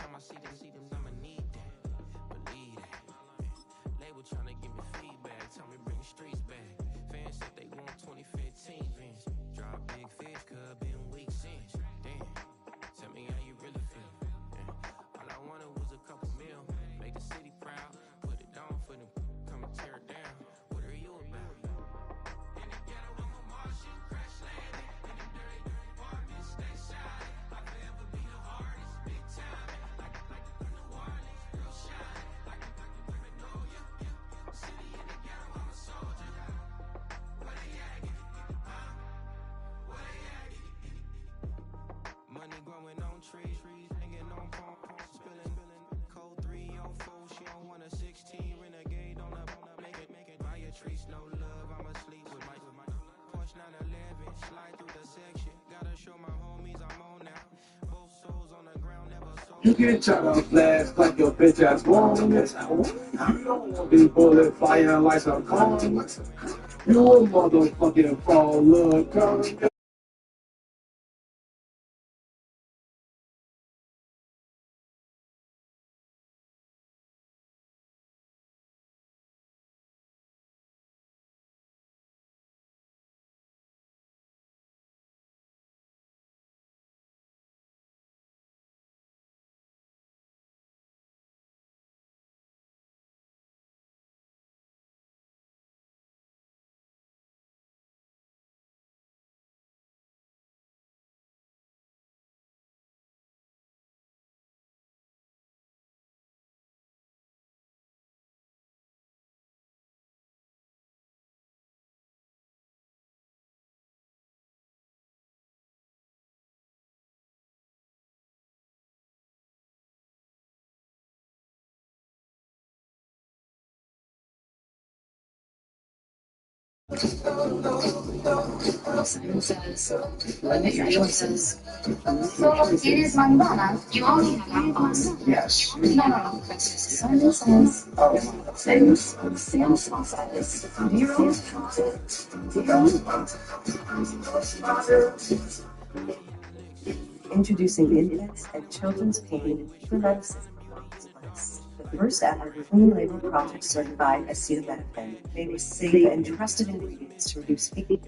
time I see them, I'ma need that. Believe that. Label tryna give me feedback. Tell me bring the streets back. Fans said they want 2015 Vince. Drop big fish, cuz been weeks since. Damn, tell me how you really feel. All I wanted was a couple mil. Make the city proud. Put it down for them. Come and tear it down. What are you about? In the ghetto, I'm a Martian. Crash landing. In the dirty apartments, stay shine. I forever be the hardest. Big time. Like New Orleans. Real shine. Like Magnolia. City in the ghetto, I'm a soldier. Where they at? Huh? Where they at? Money growing on trees, hanging on palms, spilling. Code 304, she don't want a 16. Renegade on up, make it. Buy your trees, no love, I'ma sleep with my Porsche 911, slide through the section. Gotta show my homies I'm on now. Both souls on the ground, never sold. You get shot on flash like your bitch ass wrong. You don't want these bullets flying like some corn. You a motherfucking fall, look, come. Simon says, limit your choices. So it is Mandana. You only have one boss. Yes. No, Simon says, Sam says, Introducing infants and children's pain for medicine. The first ever clean label product certified acetaminophen may be safe and trusted ingredients to reduce pain.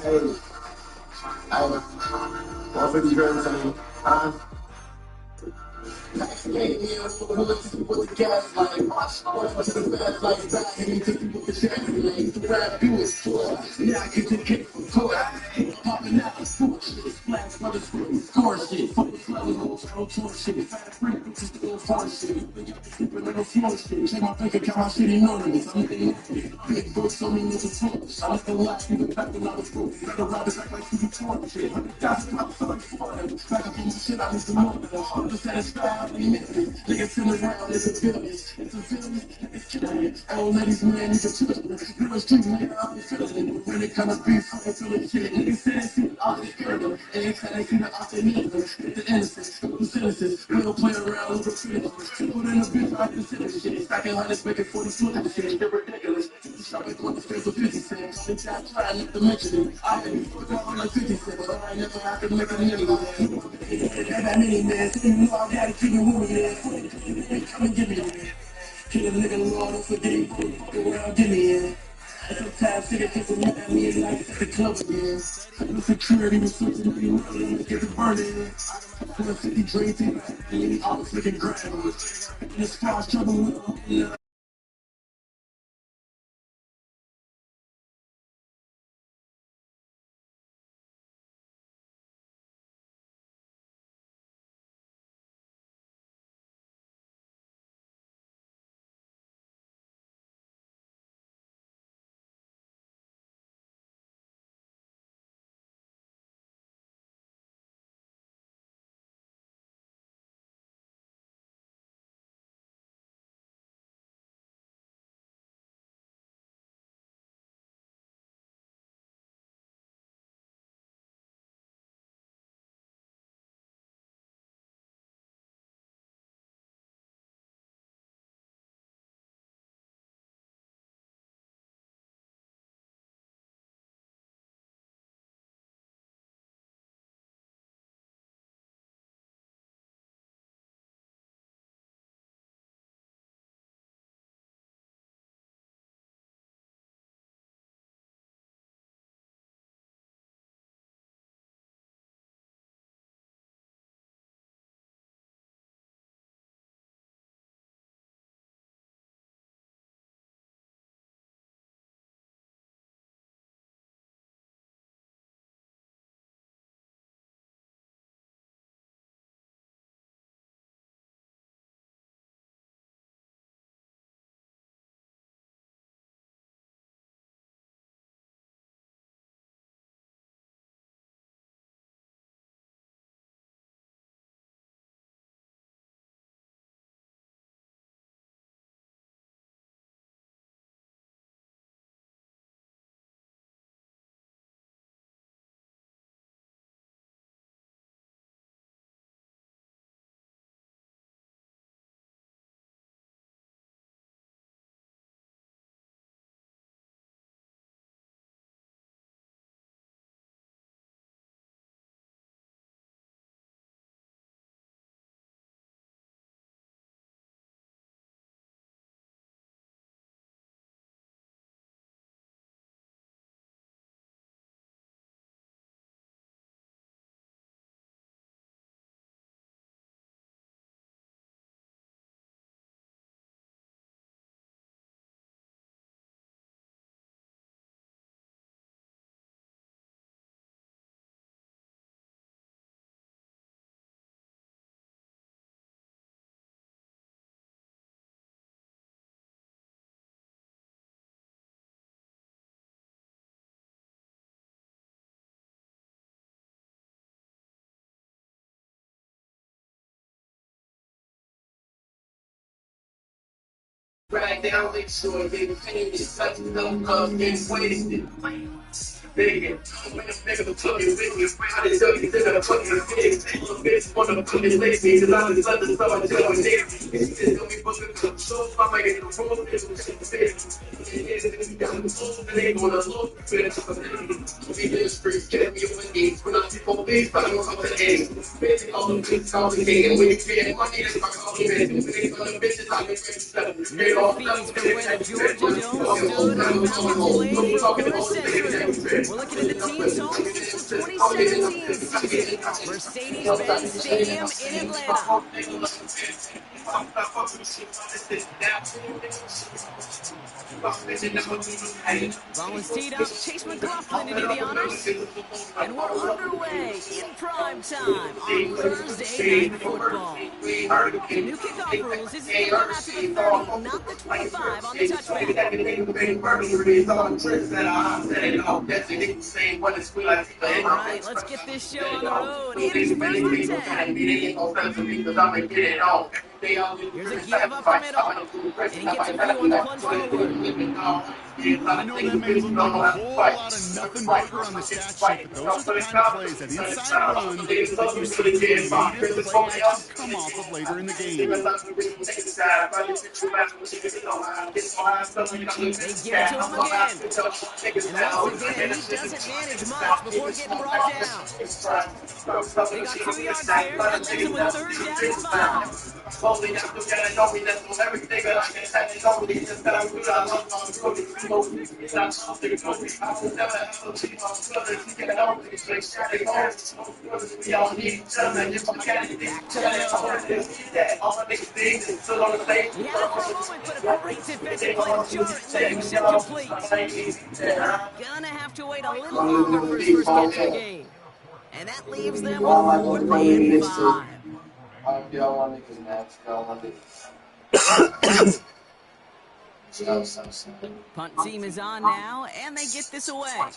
Hey, all 50 grams, I mean, with the gas like to the bad like back and you take with the shack like the rap you is for yeah I can take it from toy popping out fool shit splash brother score shit fuck with levels no tour shit fat freak just the little fun shit sleeping on the floor shit check my bank account my shit anonymous I'm getting big books so many niggas talk I like the last nigga back when I was broke better rappers act like you torn shit 100,000 I'm sorry for them back up in the shit I need to know understand style and niggas sitting around, it's a village, it's killing it. Old ladies, man, you can chill it. You a street nigga, I'm feeling it. When it comes to beef, I'm feeling shit. Niggas say they see the opposite feeling. And they say they see the opposite needle. Get the innocent, the citizens. We don't play around with the feelings. Put in a bitch, I consider shit. Stacking hundreds, making 40 flipping shit. They're ridiculous. Shopping on the streets for 50 cents. Bitch, I try not to mention it. I ain't fucking on like 50 cents, but I ain't never have to make a nigga. That many man, so you know I gotta keep it with me there. Come and give me that. Kill a nigga, Lord, don't forget it. Fuck around, give me it. Sometimes shit gets around me and like at the club again. No security was switching me, really get the burning. 50 drinks and I was looking grand. And the squad's trouble. Right down, make sure they pain is touching them, cause they wasted. Nigga, nigga, put me with you. I didn't tell you, they're gonna put me in a face. Little bitch wanna put me lazy, cause I'm the son of someone telling me. It's gonna be fucking good. So I'm like, it's a roll, it's a face. It's gonna be full, and they gonna look, finish the be history, get me on the when I see for these, I don't know the name. Bitch, all the bitches, all the game, when you create money, that's my call, bitch. Bitches, all the bitches, I can get stuff. Get all the Feeds from where the Georgia Dome stood on Falcons Lane for a century. We're looking at the team's home since the 2017 season, Mercedes-Benz Stadium in Atlanta. Ball is teed up, Chase McLaughlin to do the honors. And we're underway in prime time on Thursday Night Football. The new kickoff rules is it's going to run out to the 30, not the 25 on the touchback. All right, let's get this show on the road. It is first and 10. Here's a give up the middle, and he gets a few on the plunge forward. I know that may look like a whole lot of nothing burger on the stat sheet, but those are the kind of plays, that inside run, that you see native play action come off of later in the game. They give it to him again. And once again, he doesn't manage much before getting brought down. They got 2 yards there. That leaves him with 3rd down and 5. He had it for a moment, but a great defensive play to Jordan. The interception complete. Gonna have to wait a little longer for his first catch of the game. And that leaves them with 4th and 5. Punt team is on now, and they get this away.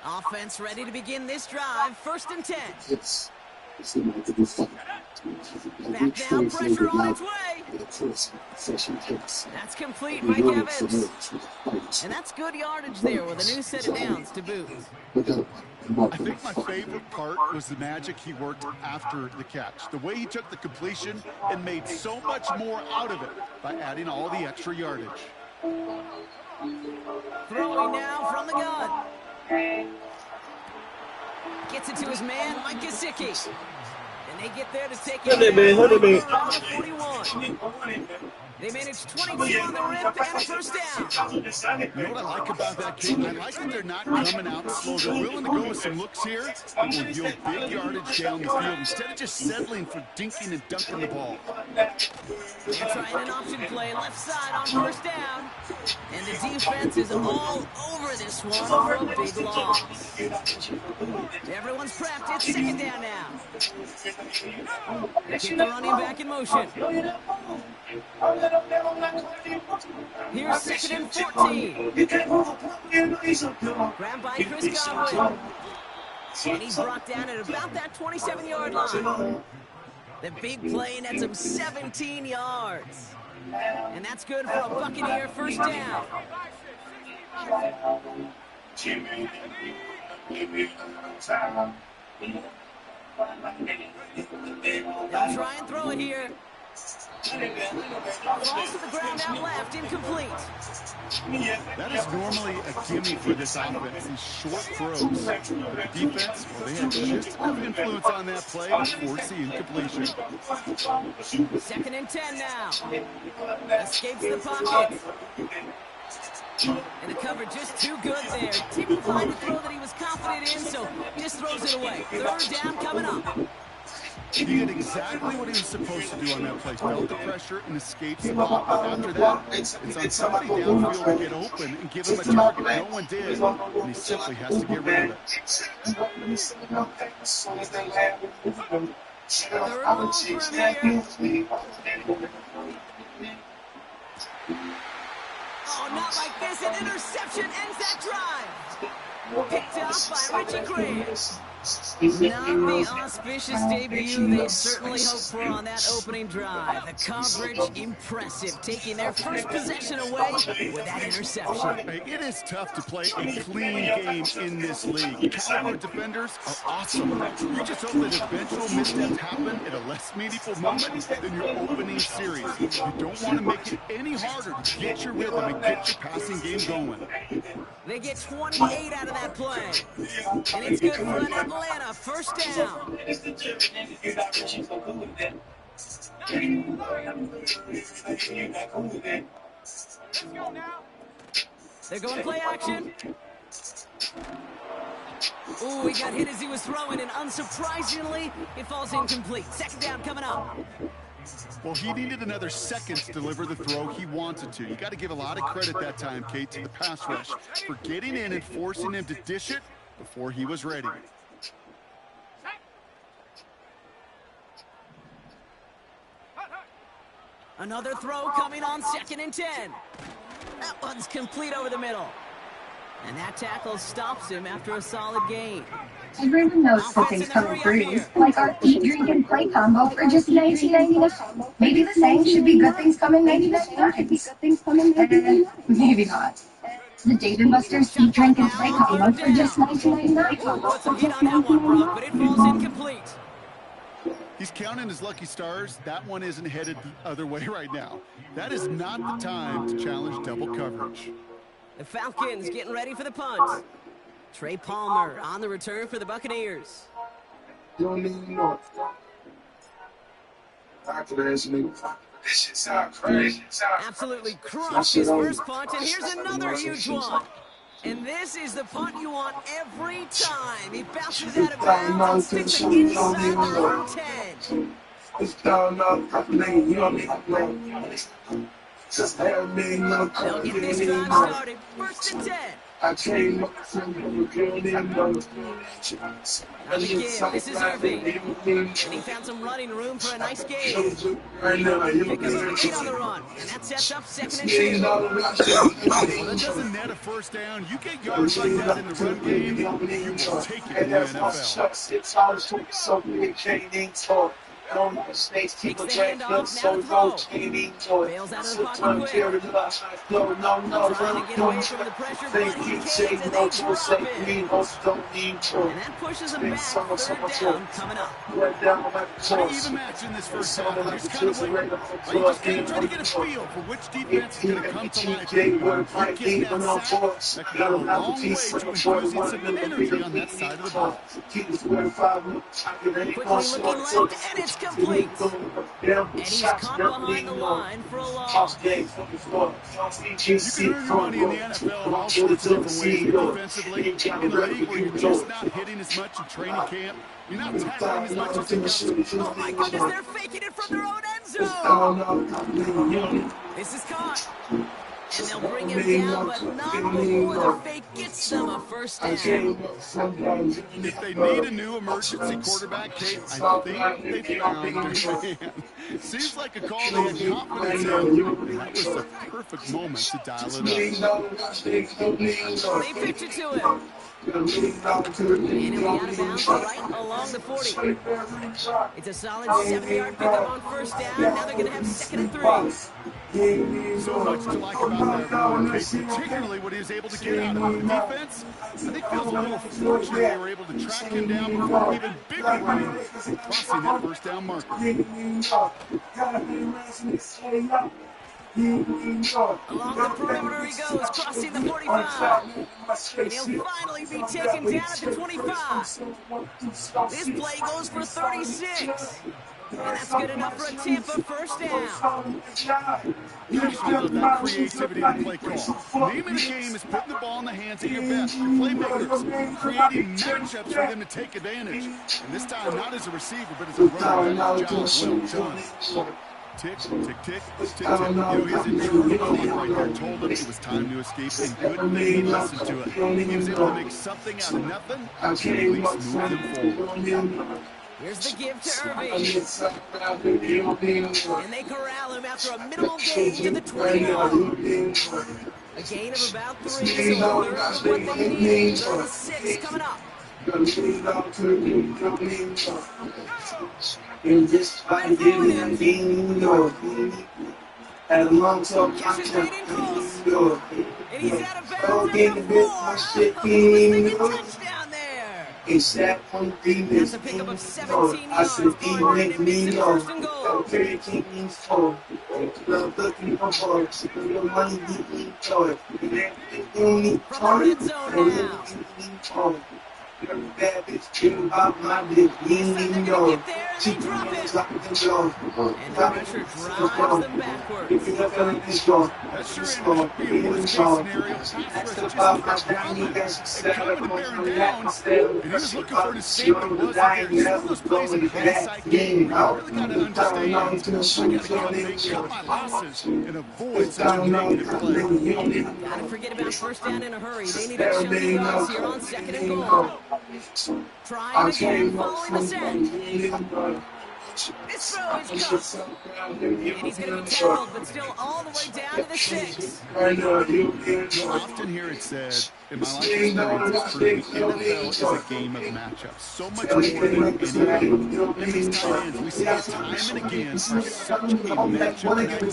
Offense ready to begin this drive. 1st and 10. Back down, pressure on its way. That's complete, Mike Evans. And that's good yardage there with a new set of downs to boot. I think my favorite part was the magic he worked after the catch. The way he took the completion and made so much more out of it by adding all the extra yardage. Throwing now from the gun. Gets it to his man, Mike Gesicki. And they get there to take it around the 41. They managed 22 on the rip and a 1st down. You know what I like about that, King? I like that they're not coming out slow. They're willing to go with some looks here that will yield big yardage down the field instead of just settling for dinking and dunking the ball. They're trying an option play left side on 1st down. And the defense is all over this one for a big loss. Everyone's prepped. It's 2nd down now. They keep the running back in motion. Here's 2nd and 14. Grabbed by Chris Godwin. And he's brought down at about that 27-yard line. The big play nets him 17 yards. And that's good for a Buccaneer 1st down. They'll try and throw it here. Falls to the ground out left, incomplete. That is normally a gimme for this offense, these short throws. But the defense, well, they had just enough influence on that play to force the incompletion. 2nd and 10 now. Escapes the pocket. And the coverage just too good there. Didn't find a throw that he was confident in, so just throws it away. 3rd down coming up. He did exactly what he was supposed to do on that play. Felt the pressure and escapes the ball. But after that, it's on somebody downfield to get open and give him a target. No one did, and he simply has to get rid of it. 3rd and long from here. Oh, spot like this, an interception ends that drive. Picked off by Richie Grant. Not the auspicious debut they certainly hoped for on that opening drive. The coverage, impressive, taking their first possession away with that interception. Hey, it is tough to play a clean game in this league. Caliber defenders are awesome. You just hope that eventual missteps happen at a less meaningful moment than your opening series. You don't want to make it any harder to get your rhythm and get your passing game going. They get 28 out of that play. And it's good for an Atlanta first down. They're going play action. Ooh, he got hit as he was throwing, and unsurprisingly, it falls incomplete. Second down coming up. Well, he needed another second to deliver the throw he wanted to. You got to give a lot of credit that time, Kate, to the pass rush for getting in and forcing him to dish it before he was ready. Another throw coming on 2nd and 10. That one's complete over the middle. And that tackle stops him after a solid gain. Everyone knows something's coming through, like our eat, drink, and play combo for just $19.99. Maybe the same should be good things coming $99. Maybe not. The Dave & Buster's eat, drink, and play combo for just $19.99. What's a hit on that one, Brock, but it falls incomplete. He's counting his lucky stars. That one isn't headed the other way right now. That is not the time to challenge double coverage. The Falcons getting ready for the punt. Trey Palmer on the return for the Buccaneers. Absolutely crushed his first punt, and here's another huge one. And this is the punt you want every time. He bounces out of bounds and sticks it inside their own 10. They'll get this drive started. 1st and 10. Now the give, this is Irving. And he found some running room for a nice gain. Pick up a 8 on the run. And that sets up 2nd and 2. Well, that doesn't net a first down. You get yards like that in the run game, you will take it in the NFL. Takes the handoff, now throw. Bails out of the pocket quick. Trying to get away from the pressure, but he can't, and they drop it. And that pushes him back. 3rd down coming up. How do you even match in this first half? You just kind of wait. You just kind of try to get a feel for which defense is going to come to life. You get that sack, that can go a long way to infusing some energy on that side of the ball. Quickly looking left, and it's complete. And he's caught behind the line for a loss. You can earn your money in the NFL in all sorts of different ways. Defensively, in a league where you're just not hitting as much in training camp, you're not tackling as much as you used to. Oh my goodness, they're faking it from their own end zone. This is caught. And they'll bring him down, but not before the fake gets them a first down. If they need a new emergency quarterback, Kate, I think they found their man. Seems like a call they had confidence in. That was the perfect moment to dial it up. They pitch it to him. And he'll be out of bounds right along the 40. It's a solid 70-yard pickup on first down. Now they're going to have 2nd and 3. So much to like about that run, particularly what he was able to get out of it. The defense, I think, feels a little fortunate they were able to track him down before an even bigger run, crossing that first down marker. Along the perimeter he goes, crossing the 45. And he'll finally be taken down at the 25. This play goes for 36. And that's good enough for a Tampa first down. You just love that creativity in the play call. Name of the game is putting the ball in the hands of your best, your playmakers, creating matchups for them to take advantage. And this time, not as a receiver, but as a runner. That's job well done. Tick, tick, tick, tick, tick. You know, his internal clock right there told him it was time to escape, and couldn't he listen to it. He was able to make something out of nothing, and at least move them forward. Here's the give to Irving. And they corral him after a minimal gain to the 21. A gain of about 3, so a third of what they needed. 36 coming up. In this fight, and long talk, Catches right in close. And he's out of bounds okay, at the 4. Touchdown there. It's that one thing That's a pickup of 17 yards. Going right into missing first and goal. looking for balls. Your money deeply stored. From the red zone now. Bad bitch, kill about my dick. You ain't even know it. She drop it. Like the jaw. And the pressure drives them backwards. If you're not feeling this jaw, That that's sure just ended jaw. up being a worst case scenario. Pass rush That's just about my kept family. rolling. That's It coming to bearing down, and he was looking for an escape that wasn't there. Some of those plays in hindsight game, you really got to understand. I got to cut my losses and avoid such a negative play. Gotta forget about first down in a hurry. They need a chunky yards here on 2nd and goal. Trying again, following the send. This throw is cut. And he's going to be tackled, but still all the way down to the 6. You'll often hear it said, in my life experience, it's true, the NFL is a game of matchups. So much more than anything. And these tight ends, we see it time and again, are such a matchup nightmare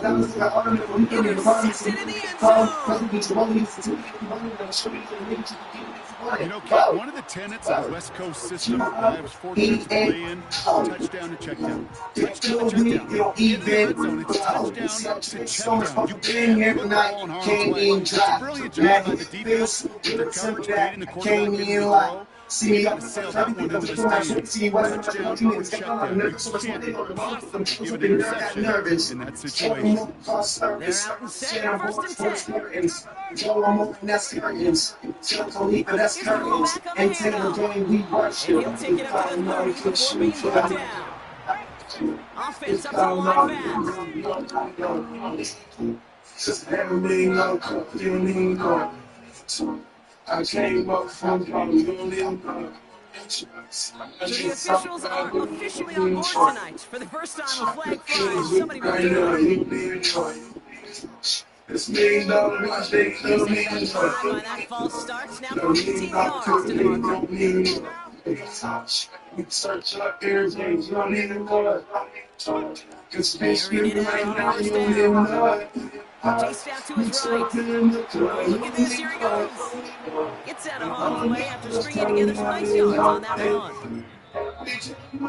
down the field. Intercepted in the end zone. You know, Kate, one of the tenets of the West Coast system that I was fortunate to play in, touchdown to check down. Touchdown to check down. In the red zone, it's touchdown to check down. You can't put the ball in harm's way. It's a brilliant job by the defense with their coverage, baiting the quarterback into the throw. You got to sail that one into the stands. Touchdown or checkdown. You can't possibly give an interception in that situation. They're out in 2nd, 1st and 10. That's curtains. That's curtains. And take the game, we rush And he'll take it up to the 30 before being brought down. Offense up to the line fast. I came up from So the officials are officially on board tonight. For the first time, a flag flies. Somebody will do it. It's me, no, By that false starts, now 15 yards to the marker. Search up everything, you don't even know it. Cause space you right now, you don't even know it. Chased out to his right. Look at this, here he goes. Gets out of harm's way after stringing together some nice yards on that run.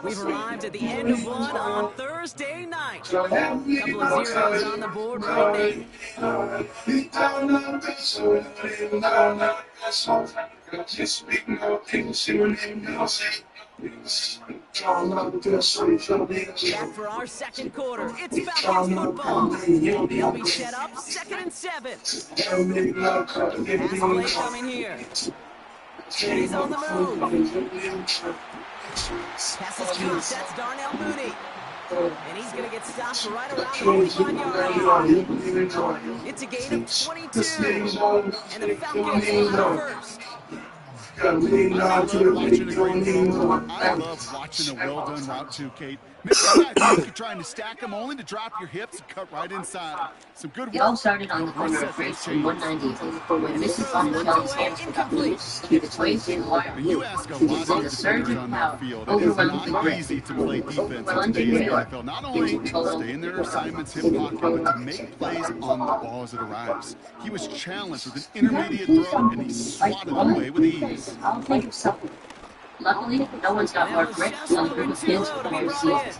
We've arrived at the end of one on Thursday night. Couple of zeros on the board right now. Back for our 2nd quarter. It's Falcons football. They'll be set up 2nd and 7. Pass play coming here. And he's on the move. Pass is caught. That's Darnell Mooney. And he's going to get stopped right around the 45-yard line. It's a gain of 22. And the Falcons will have first. I love watching a well-done route too, Kate. Maybe you're trying to stack them only to drop your hips and cut right inside. Some good work. It all started on the corner of Grace and 190 when Mrs. Bonneville's hands got loose to the toys in wire You blue. ask a He lot was in of a defenders surge on of that power, field. It is overwhelmed the not grip. easy to play defense in Plunging today's forward. NFL. Not only stay in their assignments, hip pocket, but to make plays on the ball as it arrives. He was challenged with an intermediate throw, and he swatted it away with ease. I'll think of something. Luckily, no one's got more grip on the group of kids for their seasons.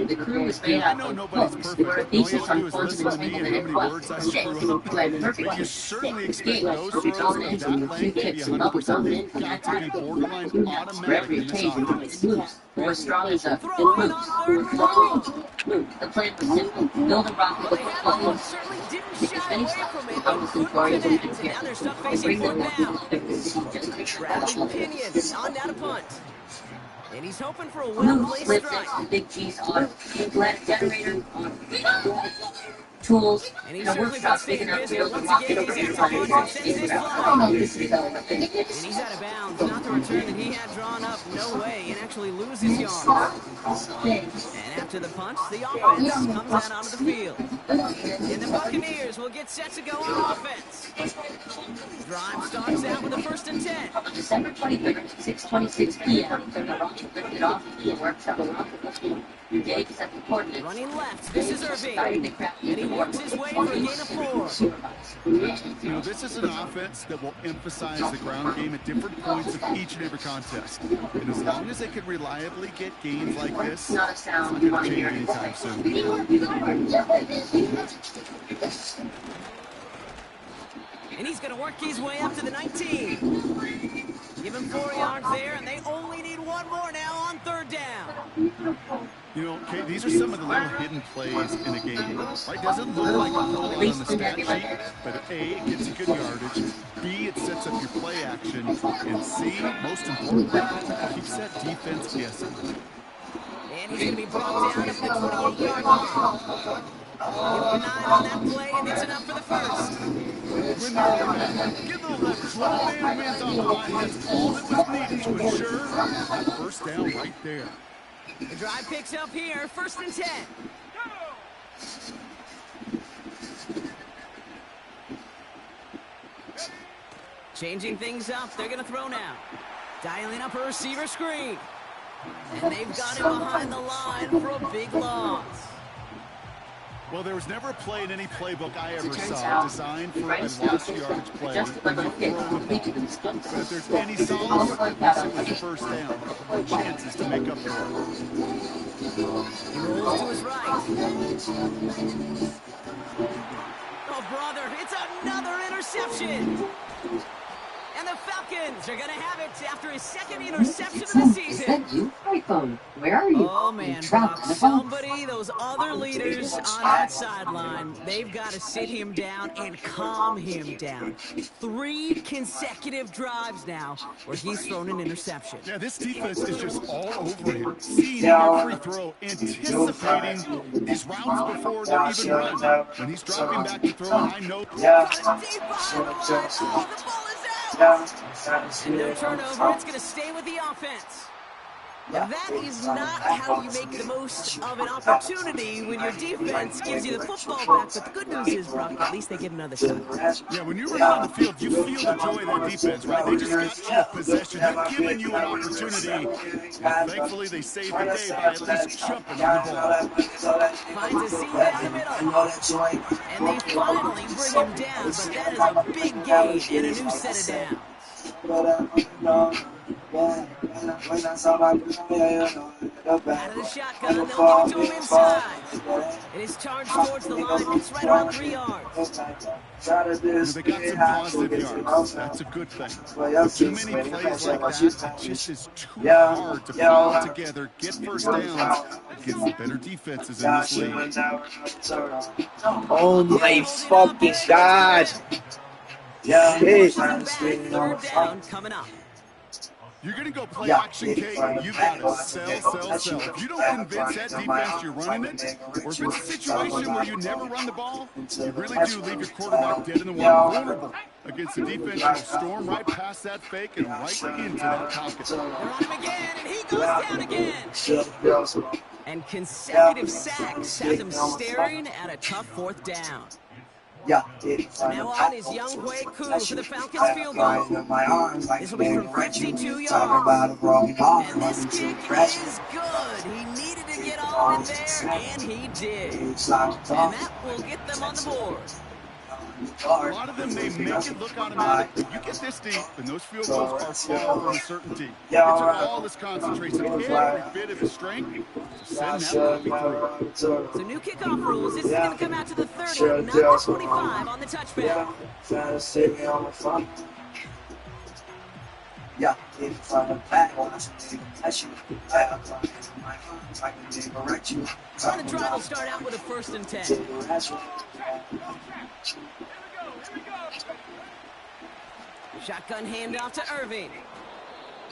The crew was made I out know of nobody's hooks. perfect. There were All you pieces have to do on is points listen and to me and entanglement how and many words I quest. screw up. Who had the perfect But you stick, certainly stick, expect those with throws all of ends that and length few to be kicks and bubbles 100%. on in. They've got to be borderline For automatic every in this occasion, offense. it's moves. Who was strong as a Throwing on 3rd and long. The plan was simple. Build a rocket Well, with they had one one, certainly didn't Pick shy as away many from shots it, as but Thomas and couldn't Corey as we connect. can And now they're stuck and facing bring them 4th up down. to the city just like Bradley Pinion on that punt. And he's hoping for a Blue well-placed splits strike. it, the Big G's on implant generator on tools. And he's The certainly workshop's been big enough busy. wheels Once and again, rocket he's over after here. punch and sends this I fly. don't know if this is a And he's out of bounds. Not the return that he had drawn up. No way. And actually loses yards. And after the punch, the offense comes out onto the field. And the Buccaneers will get set to go on offense. Drive starts out with a 1st and 10. December 23rd, 6:26 p.m. Turn the rocket lifted off the key and workshop around the field. Your gauge set the coordinates. Running left, this is Irving. And he works his way for a gain of 4. You know, this is an offense that will emphasize the ground game at different points of each and every contest. And as long as they can reliably get gains like this, Not a it's sound not you going want to to hear. change anytime soon. And he's going to work his way up to the 19. Give him 4 yards there, and they only need 1 more now on 3rd down. You know, Kate, these are some of the little hidden plays in a game. Right? Doesn't look like a whole lot on the stat sheet, but A, it gets you good yardage. B, it sets up your play action. And C, most importantly, keeps that defense guessing. And he's going to be brought down at the 28-yard line. Give him an eye on that play, and it's enough for the 1st. Win the early man. Give the leverage. One man wins on the line. That's all that was needed to ensure that 1st down right there. The drive picks up here, 1st and 10. Changing things up, they're going to throw now. Dialing up a receiver screen. And they've got him behind the line for a big loss. Well, there was never a play in any playbook I ever saw designed for a lost yardage play when you throw the ball. But if there's any solace, it was 1st down. Chances to make up for it. He rolls to his right. Oh, brother, it's another interception. And the Falcons are going to have it after his 2nd interception of the season. iPhone, where are you? Oh, man, Brock, somebody, those other leaders on that sideline, they've got to sit him down and calm him down. 3 consecutive drives now where he's thrown an interception. Yeah, this defense is just all over him. Seeing every throw, anticipating these routes before they're even run. When he's dropping back to throw, I know. Deep behind the line. Oh, the ball is out. And no turnover, it's going to stay with the offense. Now, that is not how you make the most of an opportunity when your defense gives you the football back. But the good news is, Brock, at least they get another shot. Yeah, when you're on the field, you feel the joy of that defense, right? They just got you a possession. They're giving you an opportunity. And thankfully, they saved the day by at least jumping on the ball. Finds a seam down the middle. And they finally bring him down, but that is a big gain and a new set of downs. Out of the shotgun, they'll give it to him inside. It is charged towards the line. It's right around 3 yards. They got some positive yards. That's a good thing. Too many plays like that, it just is too hard to put all together, get 1st downs against the better defenses in this league. Oh my fucking god! Yeah. 3rd down coming up. You're going to go play action, Kate. You got to sell. If you don't convince that defense you're running it, or if it's a situation where you never run the ball, you really do leave your quarterback dead in the water, vulnerable against a defense that will storm right past that fake and right into that pocket. They're on him again, and he goes down again. And consecutive sacks has him staring at a tough 4th down. Now on is Young Hui Koo for the Falcons field goal. This will be from 52 yards. And this kick is good. He needed to get all in there, and he did. And that will get them on the board. A lot of them, they make it look automatic, but you get this deep, and those field goals are far from a certainty. It took all this concentration, every bit of his strength, to send that puppy through. So new kickoff rules. This is going to come out to the 30, not the 25 on the touchback. On the drive, will start out with a 1st and 10. Shotgun handoff to Irving.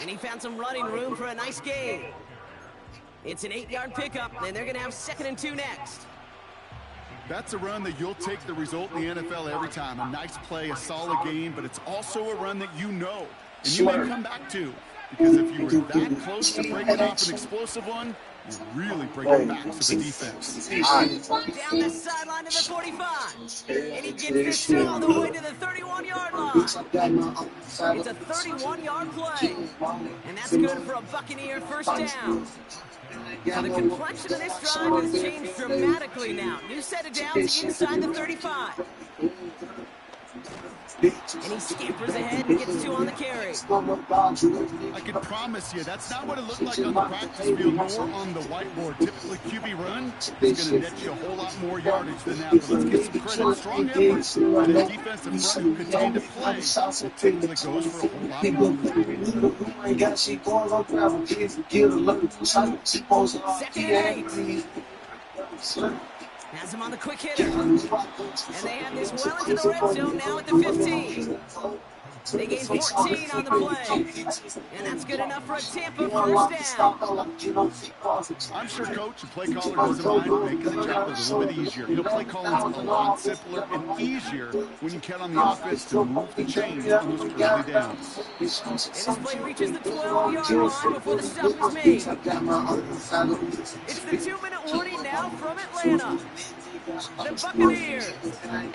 And he found some running room for a nice gain. It's an 8-yard pickup, and they're going to have 2nd and 2 next. That's a run that you'll take the result in the NFL every time. A nice play, a solid game, but it's also a run that you know and you may come back to. Because if you were that close to breaking off an explosive one, you're really breaking backs of the defense. Down the sideline to the 45. And he gets this all the way to the 31-yard line. It's a 31-yard play. And that's good for a Buccaneer first down. Now the complexion of this drive has changed dramatically now. New set of downs inside the 35. And he scampers ahead and gets 2 on the carry. I can promise you, that's not what it looked like on the practice field nor on the whiteboard. Typically, QB run is going to net you a whole lot more yardage than that. But let's get some credit. Strong effort. And a defensive front who continued to play typically goes for a whole lot more. 2nd and 8. Has him on the quick hitter. And they have this well into the red zone now at the 15. They gain 14 on the play. And that's good enough for a Tampa first down. I'm sure coach and play caller doesn't mind making the job a little bit easier. Play calling's a lot simpler and easier when you count on the offense to move the chains on those early downs. And this play reaches the 12-yard line before the stop is made. It's the 2-minute warning now from Atlanta. The Buccaneers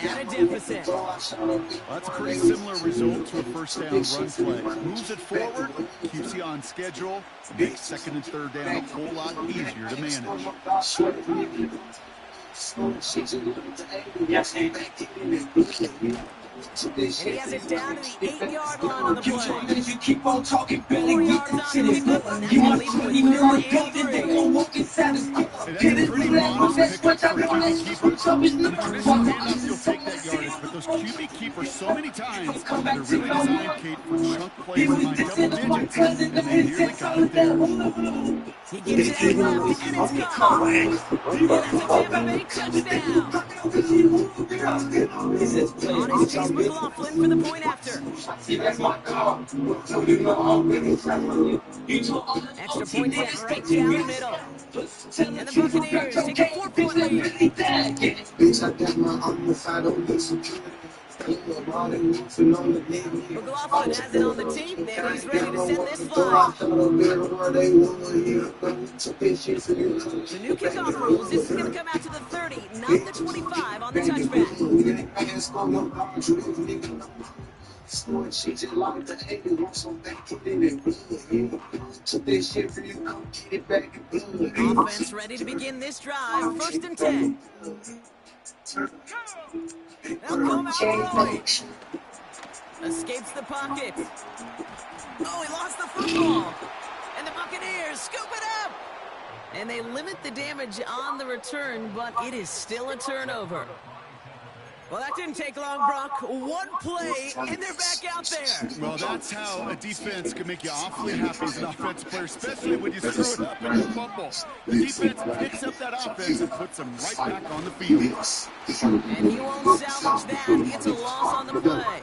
at a deficit. Well, that's a pretty similar result to a first down run play. Moves it forward, keeps you on schedule, makes 2nd and 3rd down a whole lot easier to manage. And he has it down to the 8-yard line on the play. You keep on talking, barely 4 you yards on consider the it. and You that's want going to to leave even him look with good, then they gon' walk inside his Hey, that's a pretty modest pickup for a QB keeper. In a traditional handoff, you'll take that yardage, but those QB keepers so many times, they're really designed, Kate, for chunk plays behind double digits, and they nearly got it there. He gets it left, and it's gone. And that's a Tampa Bay touchdown. On is Chase McLaughlin for the point after. Extra point set right down the middle. And the Buccaneers take a 4-point lead. McLaughlin has it on the tape, and he's ready to send this fly. The new kickoff rules, this is going to come out to the 30, not the 25 on the touchback. Offense ready to begin this drive, 1st and 10. They'll come out throwing. Escapes the pocket. Oh, he lost the football. And the Buccaneers scoop it up. And they limit the damage on the return, but it is still a turnover. Well, that didn't take long, Brock. 1 play, and they're back out there. Well, that's how a defense can make you awfully happy as an offensive player, especially when you screw it up and you fumble. The defense picks up that offense and puts them right back on the field. And he won't salvage that. It's a loss on the play.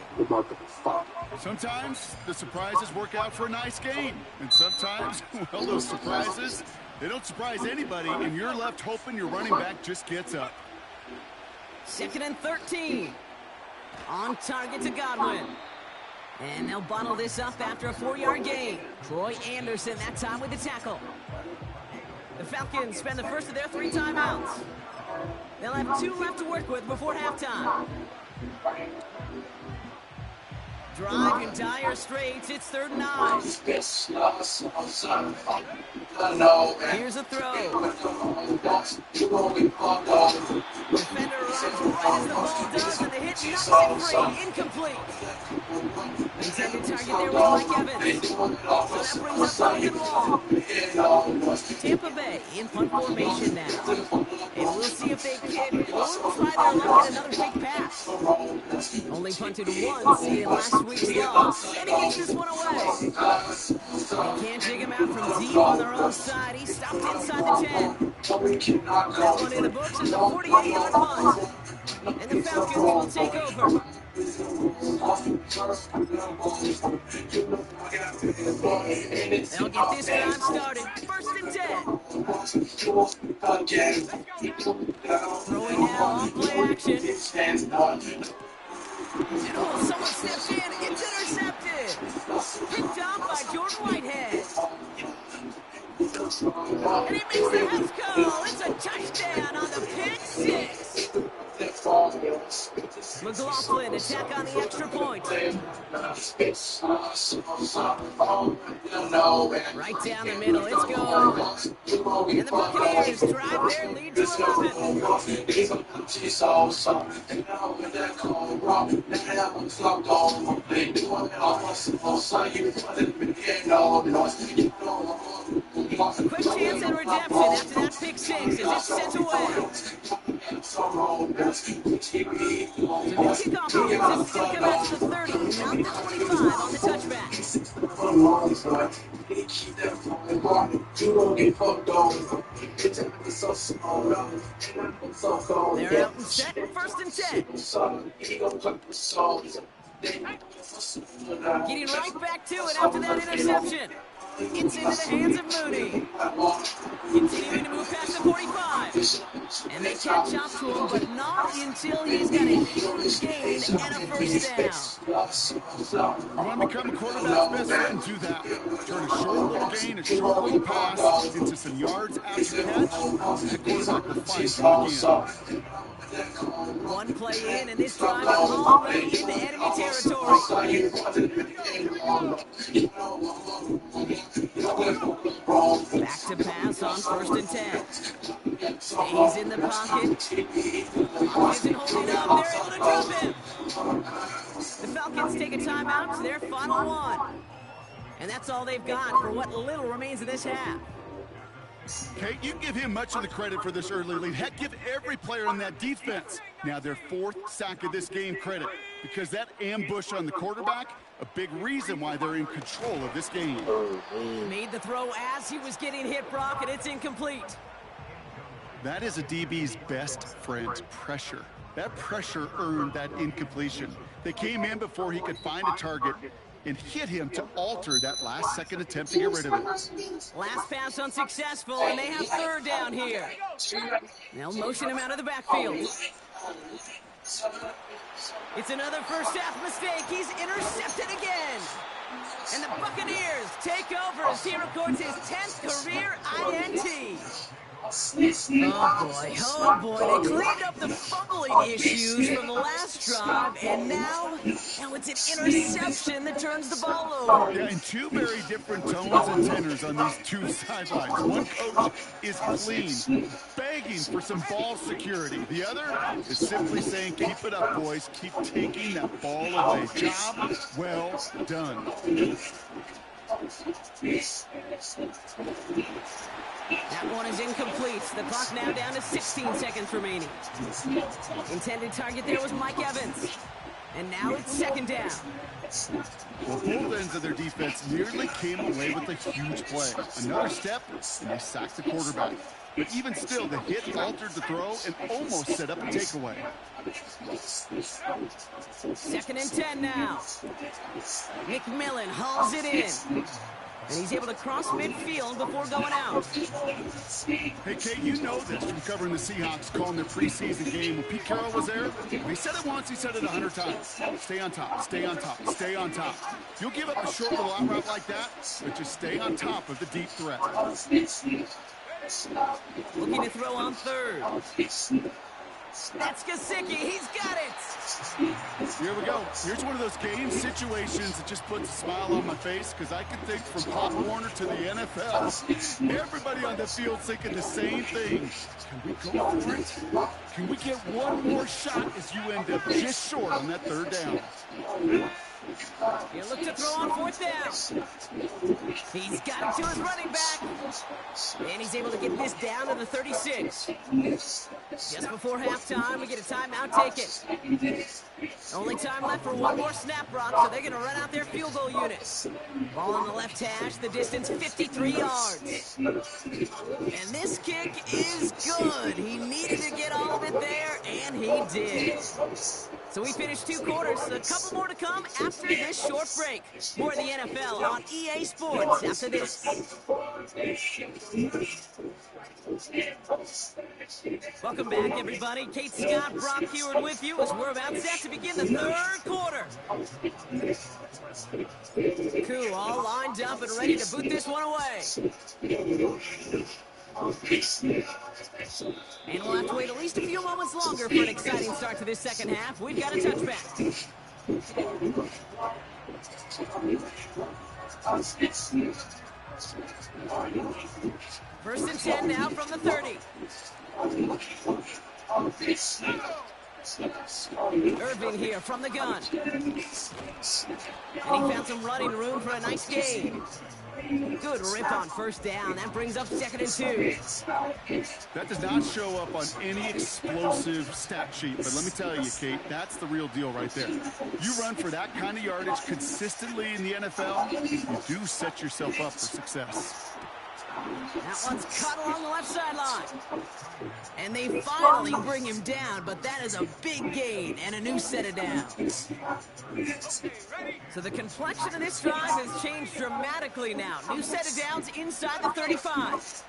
Sometimes the surprises work out for a nice game. And sometimes, well, those surprises, they don't surprise anybody, and you're left hoping your running back just gets up. 2nd and 13. On target to Godwin. And they'll bottle this up after a 4-yard gain. Troy Anderson that time with the tackle. The Falcons spend the first of their 3 timeouts. They'll have 2 left to work with before halftime. Drive in dire straits. It's 3rd and 9. Here's a throw. Defender runs right as the ball does, and the hit knocks it free. Incomplete. Intended target there was Mike Evans. So that brings up 3rd and long. Tampa Bay in punt formation now. And we'll see if they can or try their luck at another big pass. Only punted once in last week's loss, and he gets this one away. They can't dig him out from deep on their own side. He stopped inside the 10. That one in the books is a 48-yard punt. And the Falcons will take over. They'll get this drive started. First and 10. Throwing now on play action. Oh, someone stepped in. It's intercepted. Picked off by Jordan Whitehead. And he makes the house call. It's a touchdown on the pick six. McLaughlin attack on the extra point. Right down the middle. It's going. And the Buccaneers drive their lead to 11. Quick chance at redemption after that pick six as it's sent away. So the kickoff here is going to come out to the 30, not the 25 on the touchback. They're out and set, first and 10. Getting right back to it after that interception. It's into the hands of Mooney. Continuing to move past the 45. And they catch up to him, but not until he's got a huge gain and a first down. You want to become a quarterback's best friend, do that. Turn a short little gain, a short little pass into some yards after catch. The quarterback will find you again. One play in, and this drive is already into enemy territory. Back to pass on first and 10. Stays in the pocket. Isn't holding up. They're able to drop him. The Falcons take a timeout to their final one. And that's all they've got for what little remains of this half. Kate, you give him much of the credit for this early lead. Heck, give every player on that defense now their fourth sack of this game credit, because that ambush on the quarterback, a big reason why they're in control of this game. Made the throw as he was getting hit, Brock, and it's incomplete. That is a DB's best friend, pressure. That pressure earned that incompletion. They came in before he could find a target and hit him to alter that last-second attempt to get rid of it. Last pass unsuccessful, and they have third down here. They'll motion him out of the backfield. It's another first-half mistake. He's intercepted again. And the Buccaneers take over as he records his 10th career INT. Oh boy, they cleaned up the fumbling issues from the last drive, and now it's an interception that turns the ball over. Yeah, and two very different tones and tenors on these two sidelines. One coach is clean, begging for some ball security. The other is simply saying, keep it up, boys. Keep taking that ball away. Job well done. That one is incomplete. The clock now down to 16 seconds remaining. Intended target there was Mike Evans. And now it's second down. Well, both ends of their defense nearly came away with a huge play. Another step, and they sacked the quarterback. But even still, the hit altered the throw and almost set up a takeaway. Second and 10 now. McMillan hauls it in. And he's able to cross midfield before going out. Hey, Kate, you know this from covering the Seahawks, calling their preseason game. When Pete Carroll was there, he said it once, he said it 100 times. Stay on top, stay on top, stay on top. You'll give up a short little out route like that, but just stay on top of the deep threat. Looking to throw on third. That's Gesicki. He's got it. Here we go. Here's one of those game situations that just puts a smile on my face, because I can think from Pop Warner to the NFL. Everybody on the field thinking the same thing. Can we go for it? Can we get one more shot as you end up just short on that third down? He'll look to throw on fourth down. He's got it to his running back. And he's able to get this down to the 36. Just before halftime, we get a timeout taken. Only time left for one more snap, Brock, so they're going to run out their field goal unit. Ball on the left hash, the distance 53 yards. And this kick is good. He needed to get all of it there, and he did. So we finished 2 quarters, a couple more to come after this short break. More of the NFL on EA Sports after this. Welcome back, everybody. Kate Scott, Brock Huard with you as we're about set to begin the 3rd quarter. Koo all lined up and ready to boot this one away. And we'll have to wait at least a few moments longer for an exciting start to this second half. We've got a touchback. First and 10 now from the 30. Irving here from the gun. And he found some running room for a nice gain. Good rip on first down. That brings up 2nd and 2. That does not show up on any explosive stat sheet, but let me tell you, Kate, that's the real deal right there. You run for that kind of yardage consistently in the NFL, you do set yourself up for success. That one's cut along the left sideline. And they finally bring him down, but that is a big gain and a new set of downs. So the complexion of this drive has changed dramatically now. New set of downs inside the 35.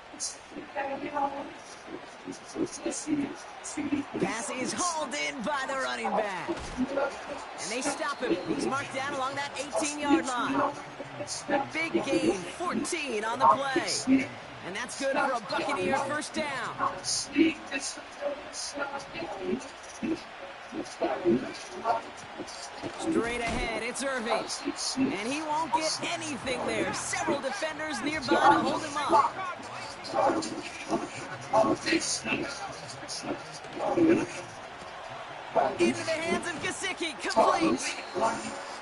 Pass is hauled in by the running back. And they stop him. He's marked down along that 18-yard line. Big gain, 14 on the play. And that's good for a Buccaneer first down. Straight ahead, it's Irving. And he won't get anything there. Several defenders nearby to hold him up. Into the hands of Gesicki, complete.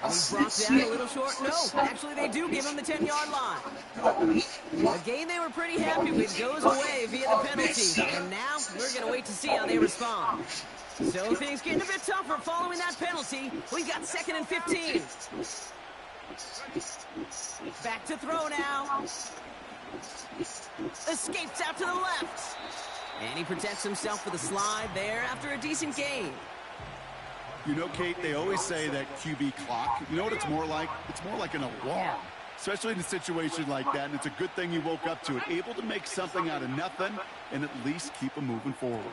He's brought down a little short. No, actually they do give him the 10-yard line. The game they were pretty happy with goes away via the penalty. And now we're going to wait to see how they respond. So things getting a bit tougher following that penalty. We've got 2nd and 15. Back to throw now. Escapes out to the left. And he protects himself with a slide there after a decent gain. You know, Kate, they always say that QB clock, you know what it's more like? It's more like an alarm, especially in a situation like that. And it's a good thing you woke up to it, able to make something out of nothing and at least keep them moving forward.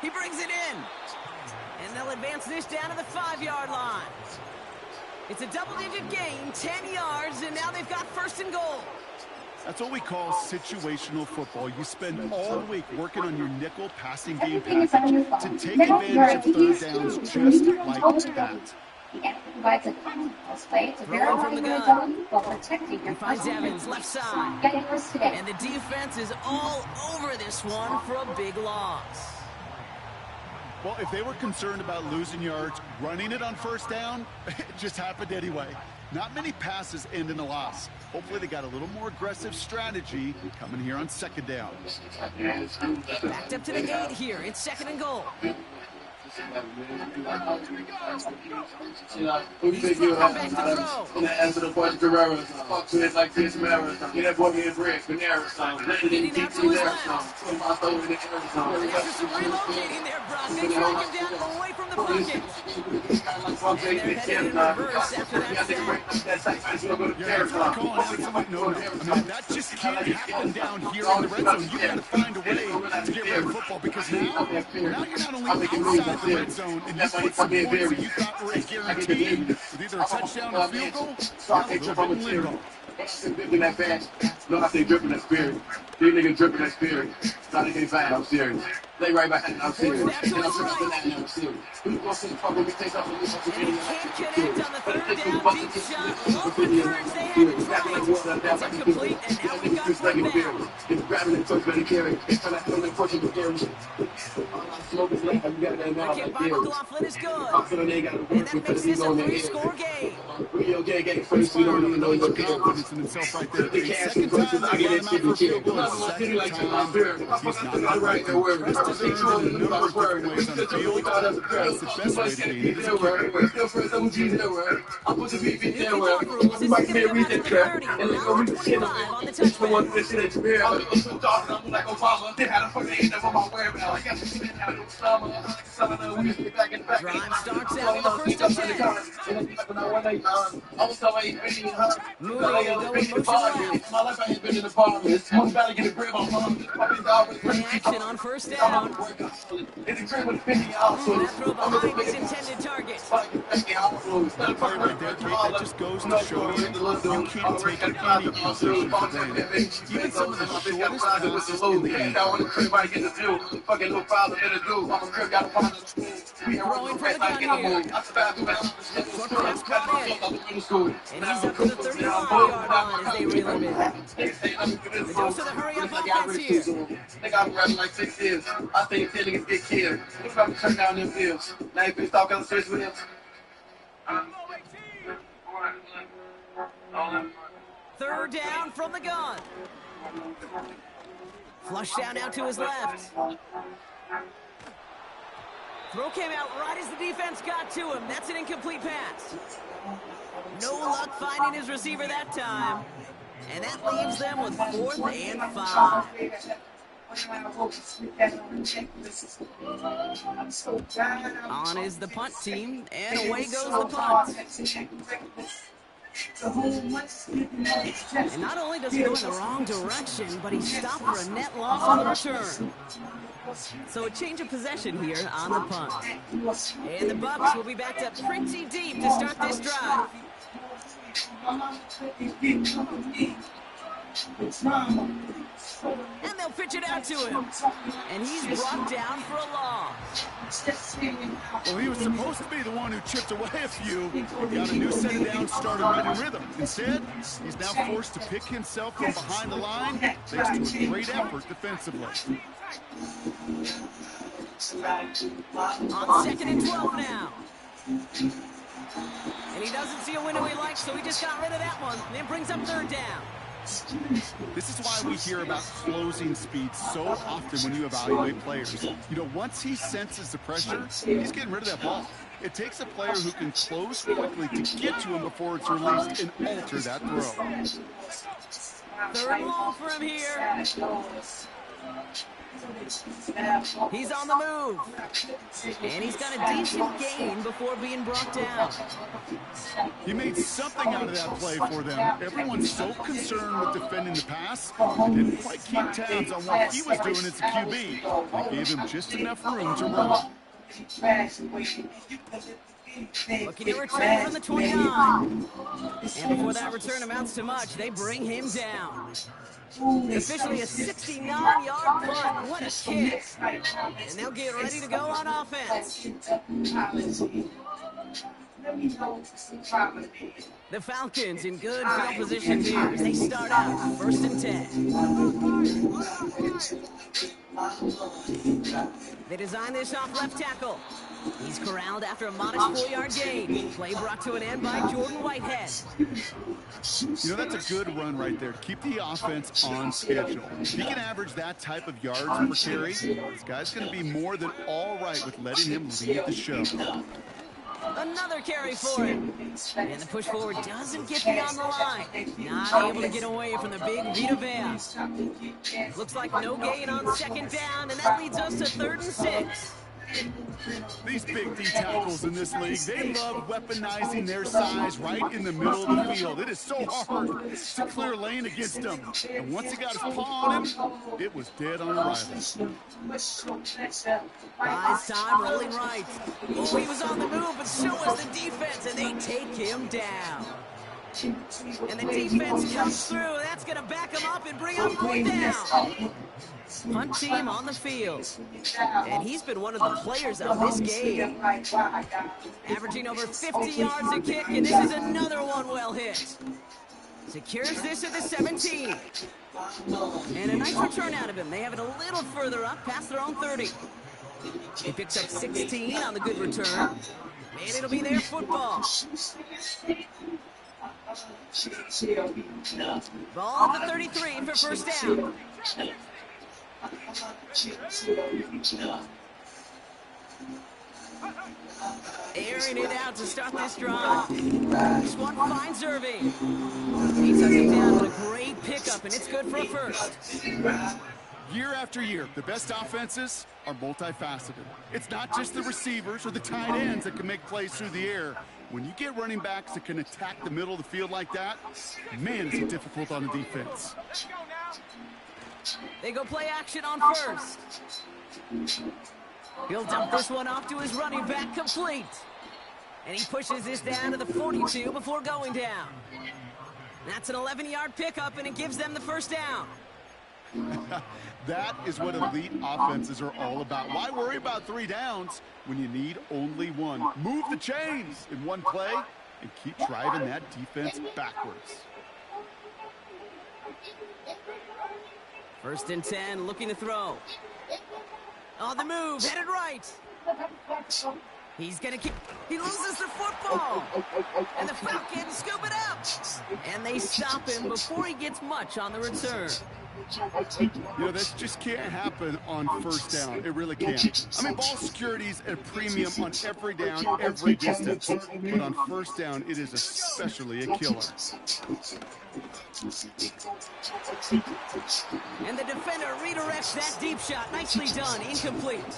He brings it in. And they'll advance this down to the 5-yard line. It's a double-digit gain, 10 yards, and now they've got 1st and goal. That's what we call situational football. You spend all week working on your nickel passing game package to take advantage of 3rd downs just like that. The app provides a common play to verify your ability while protecting your finds Evans left side. Get yours today. And the defense is all over this one for a big loss. Well, if they were concerned about losing yards, running it on 1st down, it just happened anyway. Not many passes end in a loss. Hopefully they got a little more aggressive strategy coming here on 2nd down. Backed up to the 8 here. It's 2nd and goal. Who think you have to answer the question, Guerrero? Fuck to it like Chris Marathon. Get that boy getting bread, Panera song. Let it in Getting out to his left. After some relocating there, Brock, they track him down away from the pocket. And they're headed in reverse after that sack. Yeah, they're calling absolute no. I mean, that just can't happen down here in the red zone. You got to find a way to get rid of football because now you're not only outside the red zone and you put some points that you thought were guaranteed with either a touchdown or field goal, now they're dripping Lingo. Dripping that fast. No, I say dripping that spirit. These niggas dripping that spirit. Not getting fast, I'm serious. They right behind I'm serious. Forced out to his right. I'm serious. We gonna see probably take off the social And he media. can't connect on the third down. Deep shot. Local Kurds, they had it tried. That's incomplete, and now we've got fourth down. It's grabbing the touch, better carry. It's trying to handle the pushing the carry. Smoke is left. You got that now. The kick by McLaughlin is good. And And that makes this a 3-score game. Real game. First, we don't even know you're there. Confidence in himself right there. The Second time they brought him out for a field goal. Second time, he's not right. This deserves a number of different ways on the field. That's the best way to be. It is a kicker. New kickoff rules. This is going to come out to the 30. Now 25 on the touchback. Drive starts out on the first and 10. Mooney will go in motion left. Play action on first down. That throw behind his intended target. That play right there, Kate, that just goes to show you you can't take any position for granted. Even some of the shortest passes in the game. Throwing for the gun here. Short pass brought in. And he's up to the 35-yard line as they reel him in. The dose of the hurry-up offense here. They got him running like 6 years. I think 10 niggas get killed. He's about to turn down them fields. Now you pissed off on the streets with him. Third down from the gun. Flush down now to his left. Throw came out right as the defense got to him. That's an incomplete pass. No luck finding his receiver that time. And that leaves them with 4th and 5. On is the punt team, and away goes the punt. And not only does he go in the wrong direction, but he's stopped for a net loss on the return. So a change of possession here on the punt. And the Bucs will be backed up pretty deep to start this drive. And they'll pitch it out to him. And he's brought down for a loss. Well, he was supposed to be the one who chipped away a few. Got a new set of downs, started running rhythm. Instead, he's now forced to pick himself from behind the line thanks to a great effort defensively. On 2nd and 12 now. And he doesn't see a window he likes, so he just got rid of that one. And it brings up 3rd down. This is why we hear about closing speed so often when you evaluate players. You know, once he senses the pressure, he's getting rid of that ball. It takes a player who can close quickly to get to him before it's released and alter that throw. 3rd and long for him here. He's on the move. And he's got a decent gain before being brought down. He made something out of that play for them. Everyone's so concerned with defending the pass, they didn't quite keep tabs on what he was doing as a QB. They gave him just enough room to run. Looking to return from the 29. And before that return amounts to much, they bring him down. Officially a 69-yard punt. What a kick. And they'll get ready to go on offense. The Falcons in good field position here as they start out 1st and 10. They design this off left tackle. He's corralled after a modest 4-yard gain. Play brought to an end by Jordan Whitehead. You know, that's a good run right there. Keep the offense on schedule. If he can average that type of yards per carry, this guy's going to be more than all right with letting him lead the show. Another carry for him. And the push forward doesn't get beyond the line. Not able to get away from the big Vita Vea. Looks like no gain on 2nd down, and that leads us to 3rd and 6. These big D tackles in this league, they love weaponizing their size right in the middle of the field. It is so hard to clear lane against them. And once he got his paw on him, it was dead on arrival. Buys time, rolling right. Oh, he was on the move, but so was the defense, and they take him down. And the defense comes through. That's going to back him up and bring up fourth down. Punt team on the field. And he's been one of the players of this game. Averaging over 50 yards a kick, and this is another one well hit. Secures this at the 17. And a nice return out of him. They have it a little further up, past their own 30. He picks up 16 on the good return. And it'll be their football. Ball at the 33 for first down. Airing it out to start this drive. This one finds Irving. He tucks it down with a great pickup, and it's good for a first. Year after year, the best offenses are multifaceted. It's not just the receivers or the tight ends that can make plays through the air. When you get running backs that can attack the middle of the field like that, man, is it difficult on the defense. They go play action on first. He'll dump this one off to his running back, complete. And he pushes this down to the 42 before going down. That's an 11-yard pickup, and it gives them the first down. That is what elite offenses are all about. Why worry about 3 downs when you need only one? Move the chains in one play and keep driving that defense backwards. First and 10, looking to throw. On the move, headed right. He's going to keep... He loses the football. And the Falcons scoop it up. And they stop him before he gets much on the return. You know, that just can't happen on first down. It really can't. I mean, ball security's at a premium on every down, every distance. But on first down, it is especially a killer. And the defender redirects that deep shot. Nicely done. Incomplete.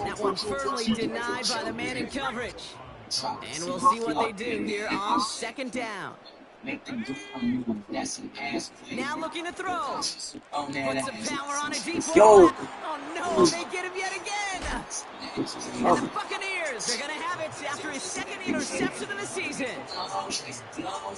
That one firmly denied by the man in coverage. And we'll see what they do here on second down. Now looking to throw. Puts some power on a deep ball. Oh no, they get him yet again. And the Buccaneers are going to have it after his second interception of the season.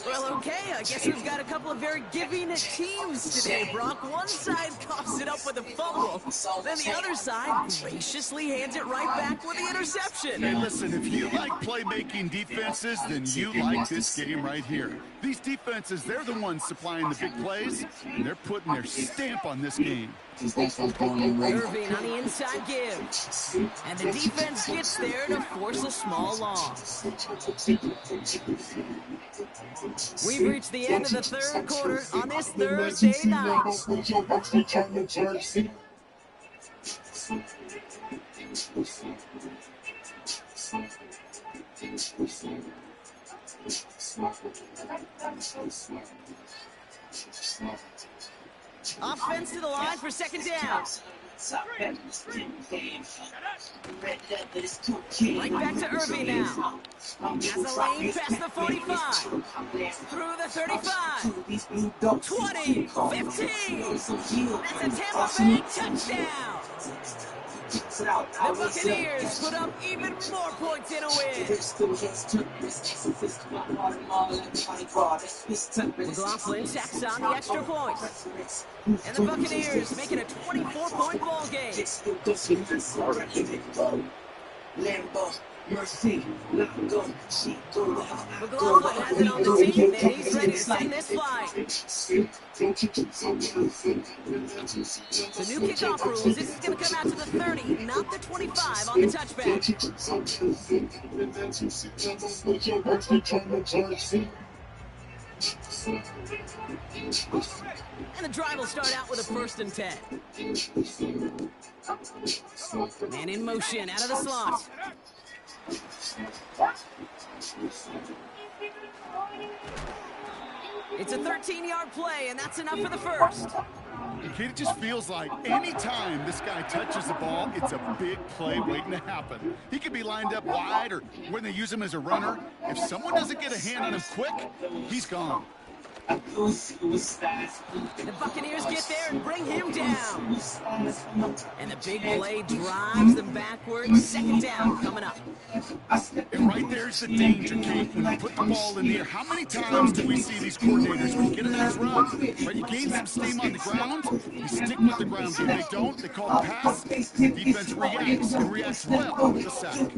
Well, okay, I guess we've got a couple of very giving teams today, Brock. One side coughs it up with a fumble. Then the other side graciously hands it right back with the interception. Hey, listen, if you like playmaking defenses, then you like this game right here. These defenses, they're the ones supplying the big plays, and they're putting their stamp on this game. Irving on the inside give. And the defense gets there to force a small loss. We've reached the end of the third quarter on this Thursday night. Offense to the line for second down. Right back to Irving now. Has a lane past the 45. Through the 35. 20. 15. That's a Tampa Bay touchdown. The Buccaneers put up even more points in a win. McLaughlin tacks on the extra point. And the Buccaneers make it a 24-point ball game. McLaughlin has it on the team, and he's ready to send this flight. The new kickoff rules, this is going to come out to the 30, not the 25 on the touchback. And the drive will start out with a 1st and 10. Man in motion, out of the slot. It's a 13-yard play, and that's enough for the first. It just feels like any time this guy touches the ball, it's a big play waiting to happen. He could be lined up wide, or when they use him as a runner. If someone doesn't get a hand on him quick, he's gone. The Buccaneers get there and bring him down. And the big play drives them backwards. Second down coming up. And right there's the danger, Kate. When you put the ball in the air, how many times do we see these coordinators, when you get a nice run, right, you gain some steam on the ground, you stick with the ground game. They don't, they call the pass, defense reacts, and reacts well with the sack.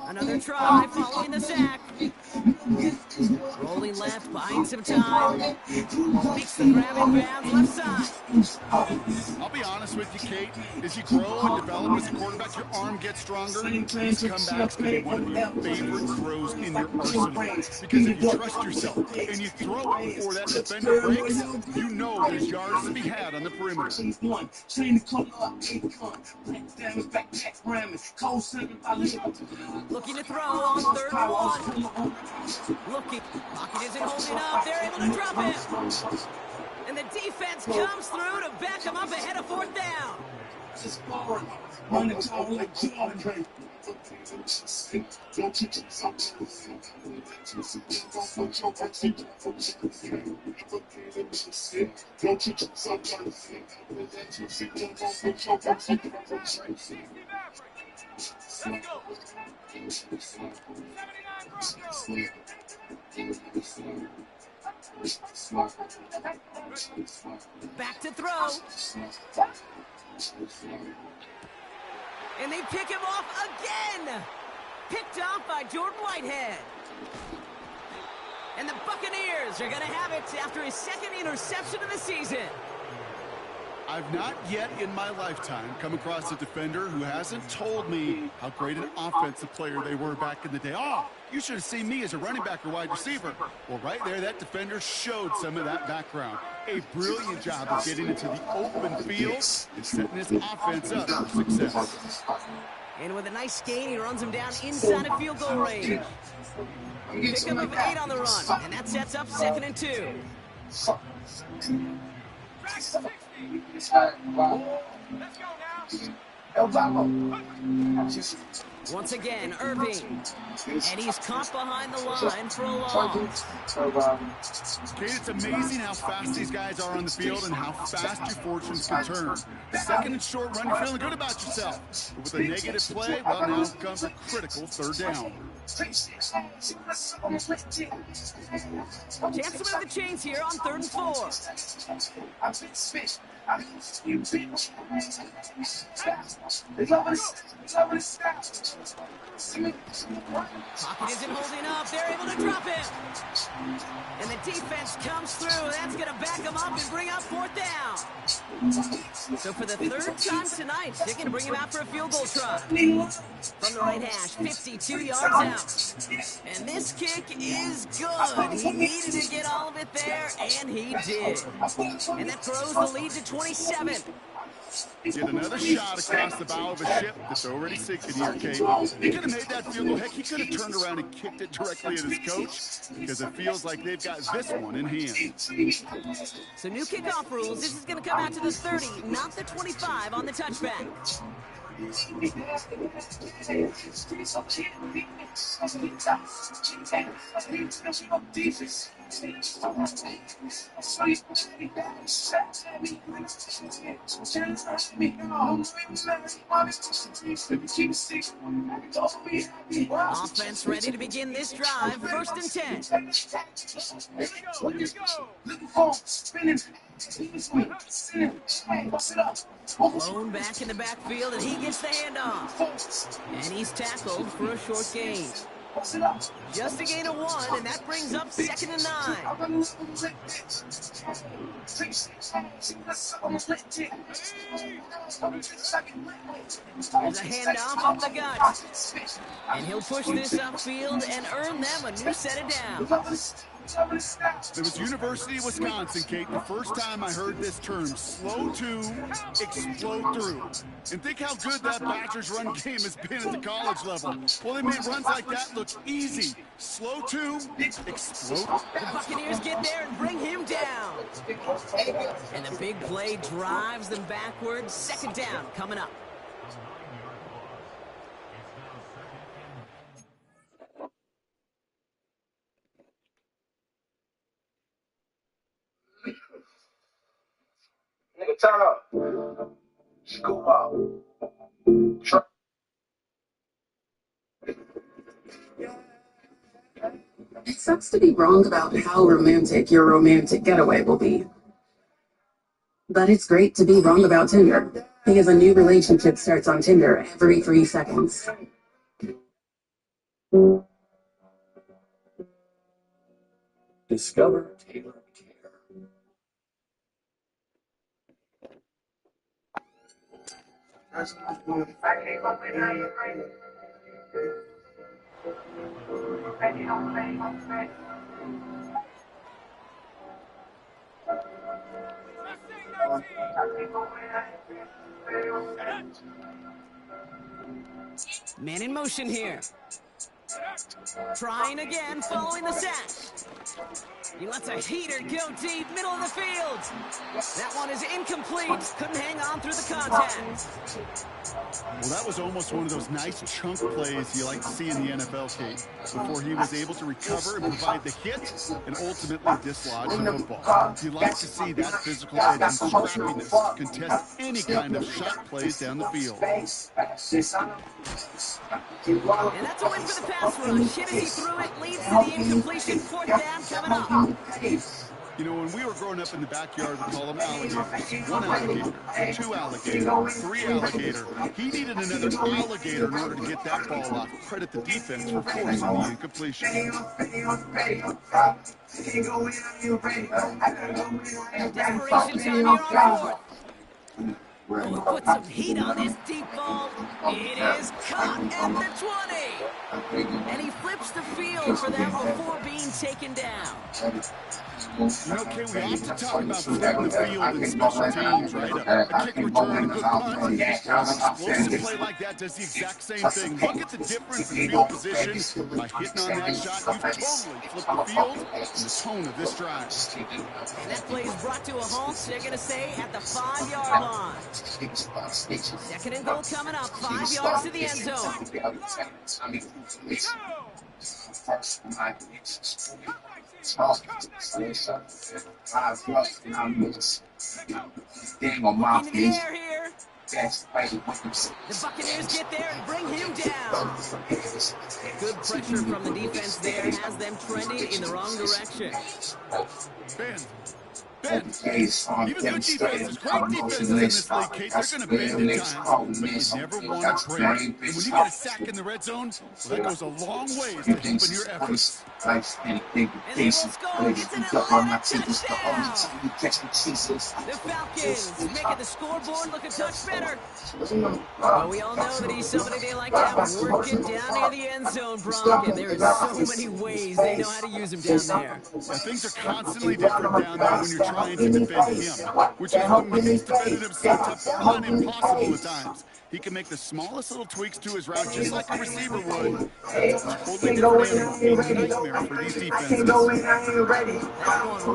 Another try following the sack. Rolling left, buying some time. Makes the grab in bounds left side. I'll be honest with you, Kate. As you grow and develop as a quarterback, your arm gets stronger. These comebacks can be one of your favorite throws in your arsenal. Because if you trust yourself and you throw it before that defender breaks, you know there's yards to be had on the perimeter. Looking to throw on 3rd and 1. Looking. Pocket isn't holding up. They're able to drop it. And the defense comes through to back them up ahead of 4th down. Back to throw. And they pick him off again. Picked off by Jordan Whitehead. And the Buccaneers are going to have it after his 2nd interception of the season. I've not yet in my lifetime come across a defender who hasn't told me how great an offensive player they were back in the day. Oh, you should have seen me as a running back or wide receiver. Well, right there, that defender showed some of that background. A brilliant job of getting into the open field and setting his offense up for success. And with a nice gain, he runs him down inside of field goal range. Pickup of 8 on the run, and that sets up 2nd and 2. Once again, Irving. And he's caught behind the line for a loss. Kate, it's amazing how fast these guys are on the field and how fast your fortunes can turn. 2nd and short run, you're feeling good about yourself. But with a negative play, well, now comes a critical 3rd down. Chance to move the chains here on 3rd and 4. Pocket isn't holding up. They're able to drop it. And the defense comes through. That's going to back them up and bring up 4th down. So for the 3rd time tonight, they're going to bring him out for a field goal try. From the right hash, 52 yards out. And this kick is good. He needed to get all of it there, and he did. And that throws the lead to 27. Yet another shot across the bow of a ship that's already sinking here, Kate. He could have made that field goal. Heck, he could have turned around and kicked it directly at his coach because it feels like they've got this one in hand. So new kickoff rules. This is going to come out to the 30, not the 25 on the touchback. Offense ready to begin this drive. 1st and 10. Blown back in the backfield, and he gets the handoff. And he's tackled for a short gain. Just a gain of 1, and that brings up 2nd and 9. There's a handoff up the gut. And he'll push this upfield and earn them a new set of downs. It was University of Wisconsin, Kate, the first time I heard this term, slow to explode through. And think how good that Badgers run game has been at the college level. Well, they made runs like that look easy. Slow to explode. The Buccaneers get there and bring him down. And the big play drives them backwards. Second down coming up. Nigga, turn up. Scoop out. It sucks to be wrong about how romantic your romantic getaway will be. But it's great to be wrong about Tinder, because a new relationship starts on Tinder every 3 seconds. Discover tailored care. Man in motion here. Trying again, following the sack. He lets a heater go deep, middle of the field. That one is incomplete. Couldn't hang on through the contact. Well, that was almost one of those nice chunk plays you like to see in the NFL, Kate, before he was able to recover and provide the hit and ultimately dislodge the football. You like to see that physical edge and scrappiness to contest any kind of shot plays down the field. And that's a win for the pass rush. Hit as he threw it, leads to the incompletion. Fourth down coming up. You know, when we were growing up in the backyard, we call them alligators. 1 alligator, 2 alligator, 3 alligator. He needed another alligator in order to get that ball off. Credit the defense for forcing the incompletion. Desperation time here on fourth. Oh, put some heat on this deep ball. It is caught at the 20. And he flips the field for that before being taken down. You know, Kay, we often talk about flipping the field in special teams, right? A kick return, a good punt. An explosive play like that does the exact same thing. Look at the difference in field position. By hitting on that shot, you've totally flipped the field and the tone of this drive. And that play is brought to a halt, they're going to say, at the 5-yard line. Second and goal coming up, 5 yards to the end zone. Into the air here. The Buccaneers get there and bring him down. Good pressure from the defense there has them trending in the wrong direction. Ben, even good defenses, great defenses in this league, Kate, they're going to bend at times, but you never want to break. And when you get a sack in the red zone, well, that goes a long way to helping your efforts. And they will score. It's an Atlanta touchdown. The Falcons making the scoreboard look a touch better. Well, we all know that he's somebody they like to have working down near the end zone, Brock, and there are so many ways they know how to use him down there. Yeah, things are constantly different down there when you're trying to defend him, which is what makes defending him so tough, borderline impossible at times. He can make the smallest little tweaks to his route just like a receiver would. It's a totally different animal. It's a nightmare for these defenses. That one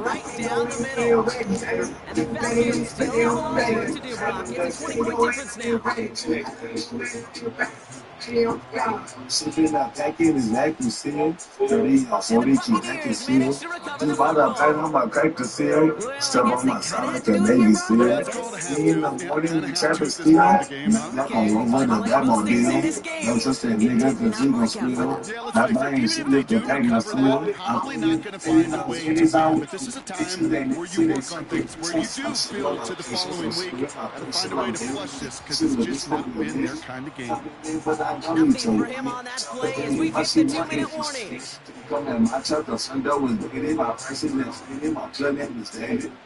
right down the middle. And the Falcons still have a lot of work to do, Brock. It's a 20-point difference now. Sitting attacking his accuracy, sorry, accuracy. Para pegar uma carcaça, estava uma sala que nem isso. E não podem Travis Steele, não vão dar bom deal. Não just a nigga que digo Steele. Not buying Steele to tag Steele. Probably not going to find a way to win, but this is a time where you work on things, where you do build to the following week. And find a way to flush this, because it's just not been their kind of game. Nothing for him on that play as we hit the 2-minute warning.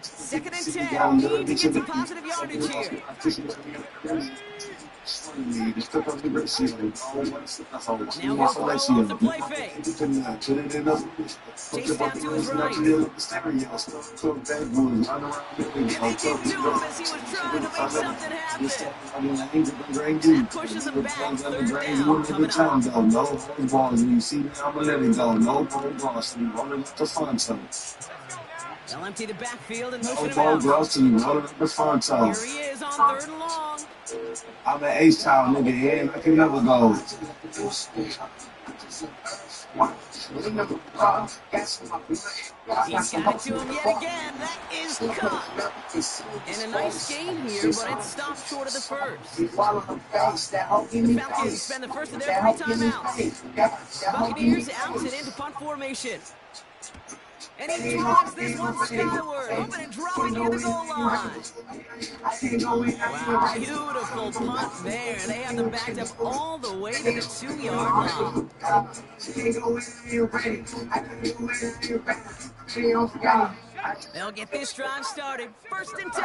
Second and 10. Need to get some positive yardage here. This the fucking ratio. Always the whole. Now he'll throw off the play fake. Chase down to his right. And they get to him as he was trying to make something happen. That pushes him back. Third down coming up. No phone balls. You see me, I'ma let it go. No phone balls. You rolling up the Fonto. They'll empty the backfield and No motion him phone out. balls. You rolling up the Fonto. Here he is on 3rd and long. I'm an H-Town nigga, and I can never go. He's got it to him yet again. That is caught. And a nice gain here, but it stopped short of the first. The Falcons spend the first of their 3 timeouts. Buccaneers out and into punt formation. And he drives this one skyward, hoping to drop it near the goal line. Wow, beautiful punt there. They have them backed up all the way to the 2-yard line. They'll get this drive started. 1st and 10.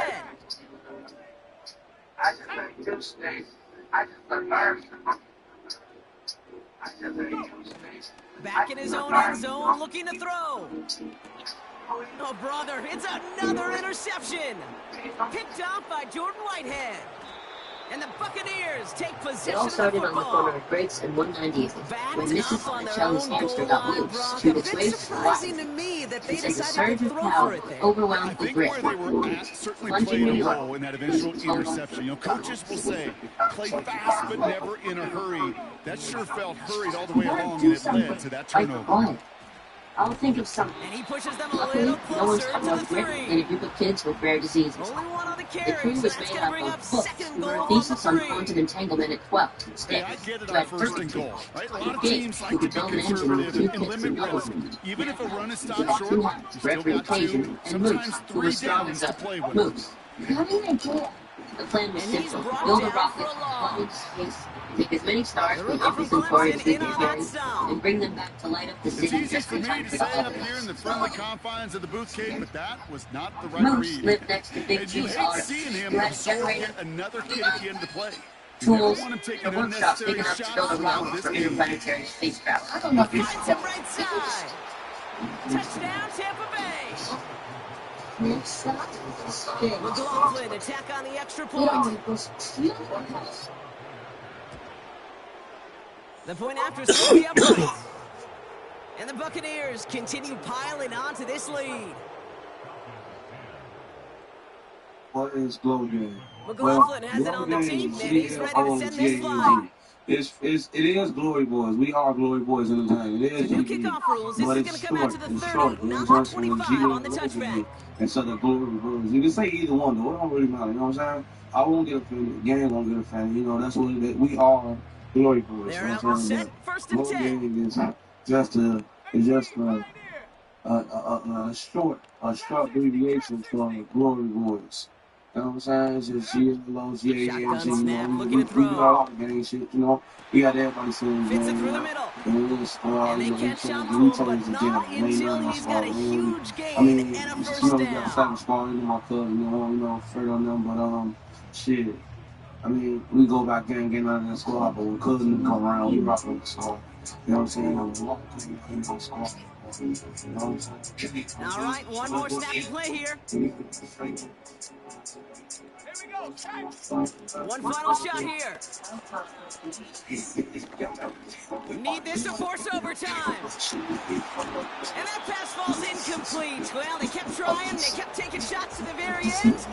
Back in his own end zone, looking to throw. Oh, brother, it's another interception. Picked off by Jordan Whitehead. And the Buccaneers take possession It all of the started on the corner football. of Briggs and 190th when Backed Mrs. up on their Michelle's own hamster goal got line, loose, Brock. chewed A its bit way to the surprising bottom. to me that they It's like a decided surge to of throw power for it there. overwhelmed I with think grit. where they were at certainly Plunging played a New York. role in that eventual interception. You know, coaches will say, play fast but never in a hurry. That sure felt hurried all the way along, and it led to that turnover. I'll think of something. And he pushes them a Luckily, little no one's closer got to more the grit 3. than a group of kids with rare diseases. Only one on the The crew carry, so was that's made going to up bring of up hooks 2nd who goal were on the thesis on 3. content entanglement at 12 instead. Hey, I get it You on had 1st and goal, right? A lot of Big, teams who like to could be build an engine with conservative 2 and kicks limit and double risk. speed. Even if a run is You stopped had short, 2 you hunters, still referee got 2, occasion, and sometimes Moose, who 3 was strong downs enough. to play with. Moose. The plan was And he's simple. brought Build a down rocket, for a loss. plug its space, take as many stars The from rookie Office from and Corey as Clemson they in can on that carry, stop. and bring them back to light up the It's city easy just for in me time to for say the up here in the friendly confines of the booth cave, but that was not the right Moose read. lived next to Big And you G's hate auto. seeing him You had a absorb generator, yet another kid at the end of the play. You never tools, want him taking and a workshop big unnecessary enough to shots build a throughout rocket this for game. interplanetary spacecraft. He finds him right side. Touchdown, Tampa Bay. McLaughlin attack on the extra point. The point after is going to be upright. And the Buccaneers continue piling on to this lead. What is Glow Game? McLaughlin has it on the team, and he's ready to send this flight. It is Glory Boys. We are Glory Boys in the game. It is The new GG, kickoff rules. This but is it's going to come out to short. the It's 30, short. You know not what I'm the saying? 25 on the touchback. And so the Glory Boys. You can say either one, though. It don't really matter. You know what I'm saying? I won't get offended. Gang won't get offended. You know, that's what it is. We are Glory Boys. They're You know out what I'm and saying? set. 1st and 10. Game is just a short abbreviation for Glory Boys. You know what I'm saying? It's just GLOs, Shotgun snap, we looking to got throw. all the gang shit, you know. We got everybody saying Fits it through the middle. And they catch up to him, but not until he's got a huge gain and a first down. Squad, my cousin, Fred on them, but shit. I mean, we go back there and get out of the squad, but we couldn't come around, we rock with the squad. You know what I'm saying? All right, one more snappy play here. One final shot here. Need this to force overtime. And that pass falls incomplete. Well, they kept trying. They kept taking shots to the very end.